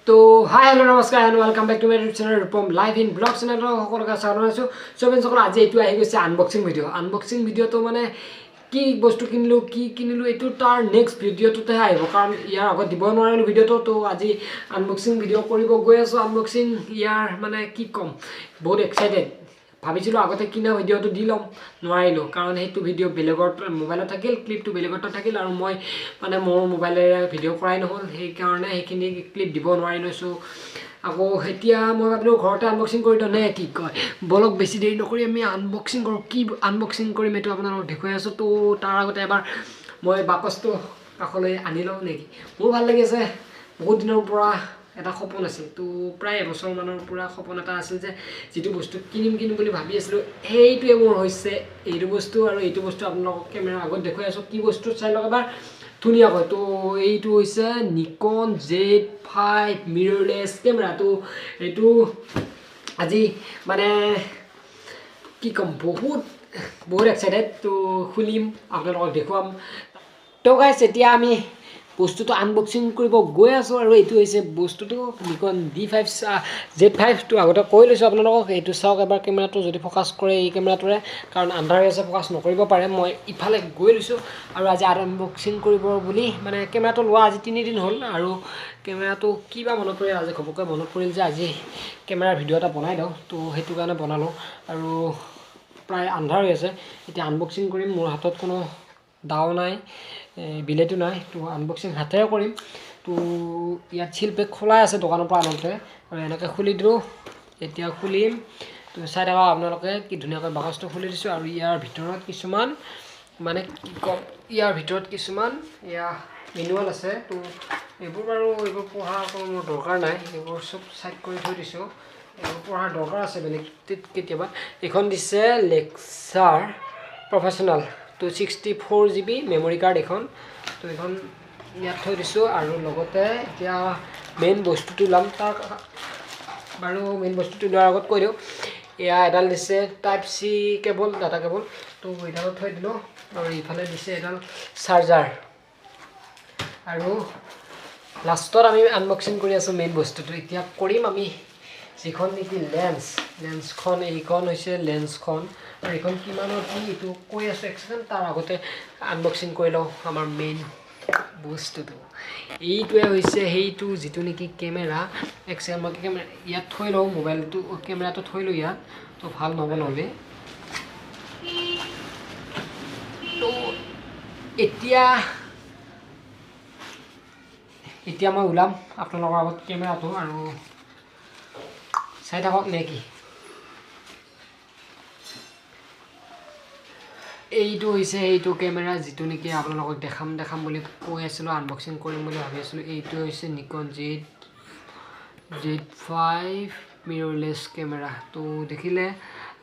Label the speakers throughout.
Speaker 1: तो hi hello नमस्कार and welcome back to my YouTube channel Rupam live in blog channel সকলকে স্বাগত জনাইছো সো বেন সকল আজি এটু আহি গৈছে আনবক্সিং ভিডিও তো মানে কি বস্তু কিনিলো এটু তাৰ নেক্সট ভিডিওটোতে আহিব কাৰণ ইয়াৰ আগত দিব নোৱাৰিলো ভিডিওটো তো আজি আনবক্সিং ভিডিও কৰিব গৈ আছো আনবক্সিং ইয়াৰ মানে কি কম বহুত এক্সাইটেড ভাবিছিলো আগতে কিনা ভিডিওটো দি লম নোৱাৰিলো কাৰণ হেতু ভিডিও বেলেগৰ মোবাইলত থাকিল ক্লিপটো বেলেগত থাকিল আৰু মই মানে মোৰ মোবাইলেৰে ভিডিও কৰাই নহল সেই কাৰণে হেখিনি ক্লিপ দিব নোৱাৰিলো সো আকৌ হেতিয়া মই ভাবিলো ঘৰতে আনবক্সিং কৰি দনে কি কয় বলক বেছি দেৰি নকৰি আমি আনবক্সিং কৰো কি আনবক্সিং কৰিম এটো আপোনালোকক দেখুৱাই আছো তো তাৰ আগতে এবাৰ মই বাকসটো কাখলৈ আনি লওঁ নেকি মোৰ ভাল লাগিছে বহুত দিনৰ পৰা এটা সপোন আছিল তো প্ৰায় এবছৰ মানৰ পুৰা সপোন এটা আছিল যে যেটো বস্তু কিনিম বুলি ভাবি আছিলো এইটোৱে মোৰ হৈছে এইটো বস্তু আৰু এইটো বস্তু আপোনালোকক কেমেৰা আগত দেখুৱাই আছো কি বস্তু চাই লওক এবাৰ ধুনিয়া কয় তো এইটো হৈছে Nikon Z5 মিৰৰলেছ কেমেৰা তো এইটো আজি মানে কি কম বহুত এক্সাইটেড তো খুলিম আপোনালোকক দেখুৱাম তো গাইস এতিয়া আমি বস্তুটো আনবক্সিং কৰিব গৈ আছো আৰু এইটো হৈছে বস্তুটো Nikon Z5 তো আগতে কৈ লৈছো আপোনালোকক এইটো চাওক এবাৰ কেমেৰাটো যদি ফোকাস কৰে এই কেমেৰাটোৰে কাৰণ আন্ধাৰ আছে ফোকাস নকৰিব পাৰে মই ইফালে গৈ লৈছো আৰু আজি আনবক্সিং কৰিব বুলি মানে কেমেৰাটো লোৱা আজি 3 দিন হ'ল আৰু কেমেৰাটো কিবা মনত পৰিল আজি ঘপকৈ মনত পৰিল যে আজি কেমেৰাৰ ভিডিও এটা বনাই দাও তো হেতু কাৰণে বনালো আৰু প্ৰায় আন্ধাৰ আছে এতিয়া আনবক্সিং কৰিম মোৰ হাতত কোনো দাও নাই বিলেটো নাই তো আনবক্সিং হাতেৰে কৰিম তো ইয়াত ছিল পেক খোলা আছে দোকানৰ পৰা আনতে আৰু এনেকৈ খুলি দিলো এতিয়া খুলিম তো চাই থাকক আপোনালোকে কি ধুনিয়াকৈ বাকসটো খুলি দিছো আৰু ইয়াৰ ভিতৰত কিছুমান মানে কি কম ইয়াৰ ভিতৰত কিছুমান ইয়া মেনুৱেল আছে তো এইবোৰ বাৰু এইবোৰ পঢ়া কোনো দৰকাৰ নাই এইবোৰ সব সাইড কৰি থৈ দিছো এইবোৰ পঢ়াৰ দৰকাৰ আছে বেলেগ কেতিয়াবা এখন দিছে লেকচাৰ প্ৰফেশনাল তো 64 GB মেমৰি কাৰ্ড এখন তো এখন ইয়াত থৈ দিছো আৰু লগতে এতিয়া মেইন বস্তুটো লাম তাৰ বাৰু মেইন বস্তুটো লোৱাৰ আগত কৈ দিও এয়া এডাল দিছে type C cable data cable তো এডাল থৈ দিলো আৰু ইফালে দিছে এডাল চাৰ্জাৰ আৰু লাষ্টত আমি আনবক্সিং কৰি আছো মেইন বস্তুটো এতিয়া কৰিম আমি যিখন নেকি লেন্সখন এইখন হৈছে লেন্সখন আৰু এইখন কিমানৰ কি এটো কৈ আছো এক সেকেন্ড তাৰ আগতে আনবক্সিং কৰি লও আমাৰ মেইন বস্তুটো এইটোৱে হৈছে হেইটো যেটো নেকি কেমেৰা এক্সএল মই কেমেৰা ইয়াত থৈ লও মোবাইলটো কেমেৰাটো থৈ লও ইয়াত তো ভাল নবনলে তো এতিয়া মই উলাম আপোনালোকৰ আগত কেমেৰাটো আৰু চাই থাকক নেকি এইটো হৈছে এইটো কেমেৰা যেটো নেকি আপোনালোকক দেখাম বুলি কৈ আছিল আনবক্সিং কৰিম বুলি ভাবি আছিল এইটো হৈছে Nikon Z5 মিৰৰলেছ কেমেৰা তো দেখিলে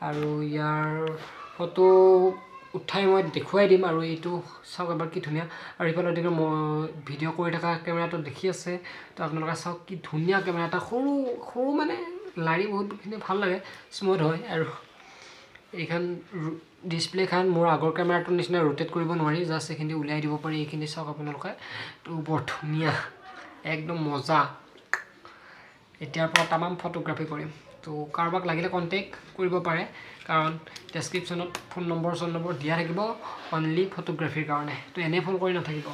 Speaker 1: আৰু ইয়াৰ ফটো উঠাই মই দেখুৱাই দিম আৰু এইটো চাওক এবাৰ কি ধুনিয়া আৰু ইফালে দেখো ভিডিও কৰি থকা কেমেৰাটো দেখি আছে তো আপোনালোকে চাওক কি ধুনিয়া কেমেৰা এটা সৰু মানে লাৰি বহুত ভাল লাগে স্মুথ হয় আৰু এইখান ডিসপ্লে খান মোৰ আগৰ কেমেৰাটোৰ নিচিনা ৰোটেট কৰিব নোৱাৰি জাস্ট এখিনি উলাই দিব পাৰি এখিনি চাওক আপোনালোকে তো বৰ ধুনিয়া একদম মজা এতিয়াৰ পৰা तमाम ফটোগ্ৰাফি কৰিম তো কাৰবাক লাগিলে কন্টাক্ট কৰিব পাৰে কাৰণ ডেসক্ৰিপচনত ফোন নম্বৰ দিয়া থাকিব অনলি ফটোগ্ৰাফিৰ কাৰণে তো এনে ফোন কৰি নাথাকিব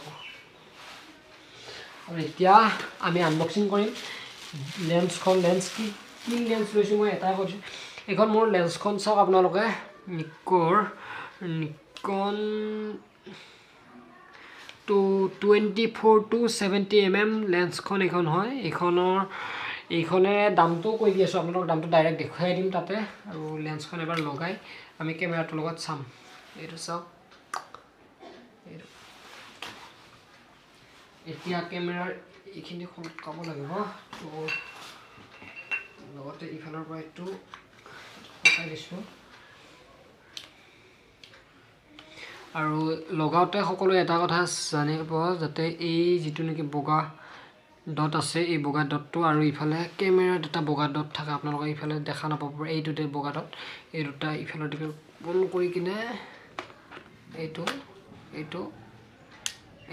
Speaker 1: আৰু এতিয়া আমি আনবক্সিং কৰিম লেন্স কি লেন্স লৈছো মই এটা কৈছো এখন মোৰ লেন্সখন চাওক আপোনালোকে Nikon to 24 to 70 mm লেন্সখন এখন হয় এইখনে দামটো কৈ দি আছো আপোনালোক দামটো ডাইৰেক্ট দেখাই দিম তাতে আৰু লেন্সখন এবাৰ লগাই আমি কেমেৰাটোৰ লগত চাম এইটো চাওক এতিয়া কেমেৰাৰ এইখিনি কাম লাগিব তো লগতে ইফালৰ পৰা একটু লগাই দিছো আৰু লগাওতে সকলো এটা কথা জানিব যাতে এই যেটো নেকি বগা ডট আছে এই বগা ডটটো আৰু ইফালে কেমেৰাত এটা বগা ডট থাকে আপোনালোকে ইফালে দেখা নাপাব এইটোতে বগা ডট এই দুটা ইফালে দিকে বন্ধ কৰি কিনে এইটো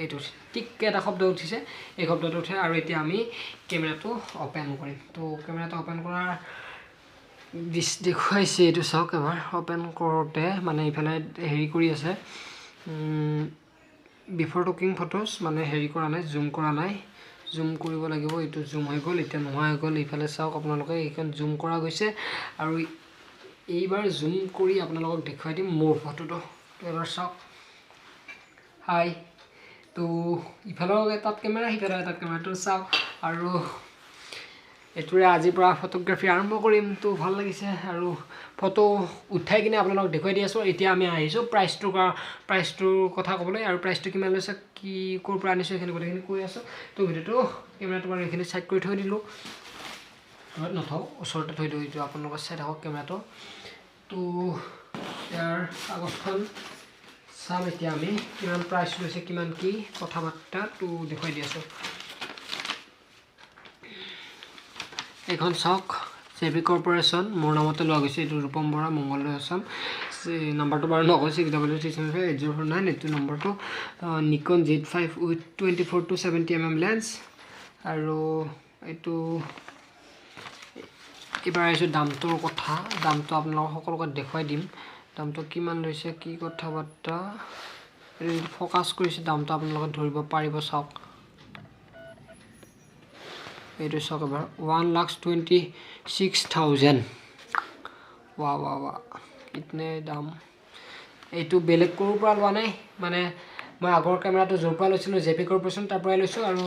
Speaker 1: এইটো টিককে এটা শব্দ উঠিছে এই শব্দটো উঠে আৰু এতিয়া আমি কেমেৰাটো ওপেন কৰিম তো কেমেৰাটো ওপেন কৰাৰ দেখুৱাইছে এইটো চাওক এবাৰ ওপেন কৰোঁতে মানে ইফালে হেৰি কৰি আছে বিফৰ টেকিং ফটোজ মানে হেৰি কৰা নাই জুম কৰা নাই জুম কৰিব লাগিব এইটো জুম হৈ গ'ল এতিয়া নোহোৱা হৈ গ'ল ইফালে চাওক আপোনালোকে এইখন জুম কৰা গৈছে আৰু এইবাৰ জুম কৰি আপোনালোকক দেখুৱাই দিম মোৰ ফটোটো এবাৰ চাওক হাই তো ইফালেও এটাত কেমেৰা সিফালেও এটাত কেমেৰাটো চাওক আৰু এইটোৰে আজিৰ পৰা ফটোগ্ৰাফী আৰম্ভ কৰিম তো ভাল লাগিছে আৰু ফটো উঠাই কিনে আপোনালোকক দেখুৱাই দি আছোঁ এতিয়া আমি আহিছোঁ প্ৰাইচটোৰ কথা ক'বলৈ আৰু প্ৰাইচটো কিমান লৈছে কি ক'ৰ পৰা আনিছোঁ এইখিনি গোটেইখিনি কৈ আছোঁ তো ভিডিঅ'টো কেমেৰাটো বাৰু এইখিনি চাইড কৰি থৈ দিলোঁ নথওঁ ওচৰতে থৈ দিওঁ এইটো আপোনালোকৰ চাই থাকক কেমেৰাটো তো ইয়াৰ কাগজখন চাম এতিয়া আমি কিমান প্ৰাইচ লৈছে কিমান কি কথা বাৰ্তা তো দেখুৱাই দি আছোঁ এইখন চাওক জেপি কৰ্পৰেশ্যন মোৰ নামতে লোৱা গৈছে এইটো ৰূপম বৰা মংগলদৈ আছাম নাম্বাৰটো বাৰু নকৈছে W379 এইটো নম্বৰটো Nikon Z5 with 24-70mm lens আৰু এইটো এবাৰ আহিছোঁ দামটোৰ কথা দামটো আপোনালোকক সকলোকে দেখুৱাই দিম দামটো কিমান লৈছে কি কথা বাৰ্তা ফ'কাছ কৰিছে দামটো আপোনালোকে ধৰিব পাৰিব চাওক এইটো চাওক এবাৰ 1,26,000 ৱা কিতনে দাম এইটো বেলেগ ক'ৰ পৰা লোৱা নাই মানে মই আগৰ কেমেৰাটো য'ৰ পৰা লৈছিলোঁ জেপি কৰ্পৰেশ্যন তাৰ পৰাই লৈছোঁ আৰু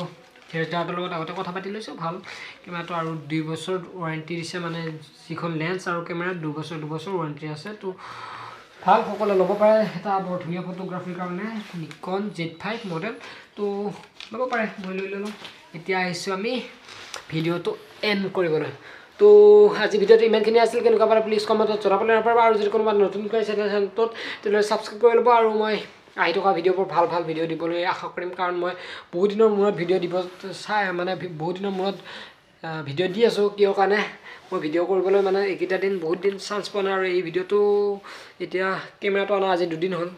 Speaker 1: হেৰিটাৰ লগত আগতে কথা পাতি লৈছোঁ ভাল কেমেৰাটো আৰু 2 বছৰ ৱাৰেণ্টি দিছে মানে যিখন লেন্স আৰু কেমেৰা 2 বছৰ ৱাৰেণ্টি আছে তো ভাল সকলোৱে ল'ব পাৰে এটা বৰ ধুনীয়া ফটোগ্ৰাফীৰ কাৰণে Nikon Z5 মডেল তো ল'ব পাৰে মই লৈ ল'লোঁ এতিয়া আহিছোঁ আমি ভিডিঅ'টো এণ্ড কৰিবলৈ তো আজি ভিডিঅ'টো ইমানখিনি আছিল কেনেকুৱা পালে প্লিজ কমেণ্টত জনাবলৈ নাপাহৰিব আৰু যদি কোনোবা নতুনকৈ চেনেলটোত তেনেহ'লে ছাবস্ক্ৰাইব কৰি ল'ব আৰু মই আহি থকা ভিডিঅ'বোৰ ভাল ভিডিঅ' দিবলৈ আশা কৰিম কাৰণ মই বহুত দিনৰ মূৰত ভিডিঅ' দিব মানে বহুত দিনৰ মূৰত ভিডিঅ' দি আছোঁ কিয় কাৰণে মই ভিডিঅ' কৰিবলৈ মানে এইকেইটা দিন বহুত দিন চান্স পোৱা নাই আৰু এই ভিডিঅ'টো এতিয়া কেমেৰাটো অনা আজি 2 দিন হ'ল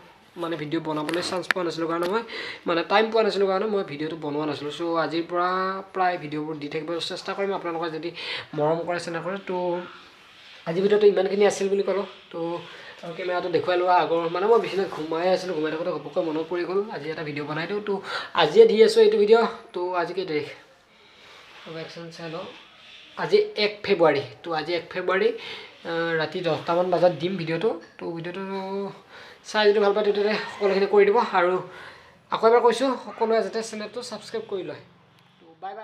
Speaker 1: মানে ভিডিঅ' বনাবলৈ চান্স পোৱা নাছিলোঁ কাৰণে মই মানে টাইম পোৱা নাছিলোঁ কাৰণে মই ভিডিঅ'টো বনোৱা নাছিলোঁ চ' আজিৰ পৰা প্ৰায় ভিডিঅ'বোৰ দি থাকিব চেষ্টা কৰিম আপোনালোকে যদি মৰম কৰে চেষ্টা কৰে তো আজি ভিডিঅ'টো ইমানখিনি আছিল বুলি ক'লোঁ তো আৰু কেমেৰাটো দেখুৱাই লোৱা আগৰ মানে মই বিচনাত ঘুমাই আছিলোঁ ঘুমাই থাকোঁতে ঘপককৈ মনত পৰি গ'ল আজি এটা ভিডিঅ' বনাই দিওঁ তো আজিয়ে দি আছোঁ এইটো ভিডিঅ' তো আজি কেই তাৰিখ ভেকচিন চাই লওঁ আজি 1 ফেব্ৰুৱাৰী তো আজি 1 ফেব্ৰুৱাৰী ৰাতি 10টামান বজাত দিম ভিডিঅ'টো তো ভিডিঅ'টো চাই যদি ভাল পায় তেতিয়াহ'লে সকলোখিনি কৰি দিব আৰু আকৌ এবাৰ কৈছোঁ সকলোৱে যাতে চেনেলটো ছাবস্ক্ৰাইব কৰি লয় তো বাই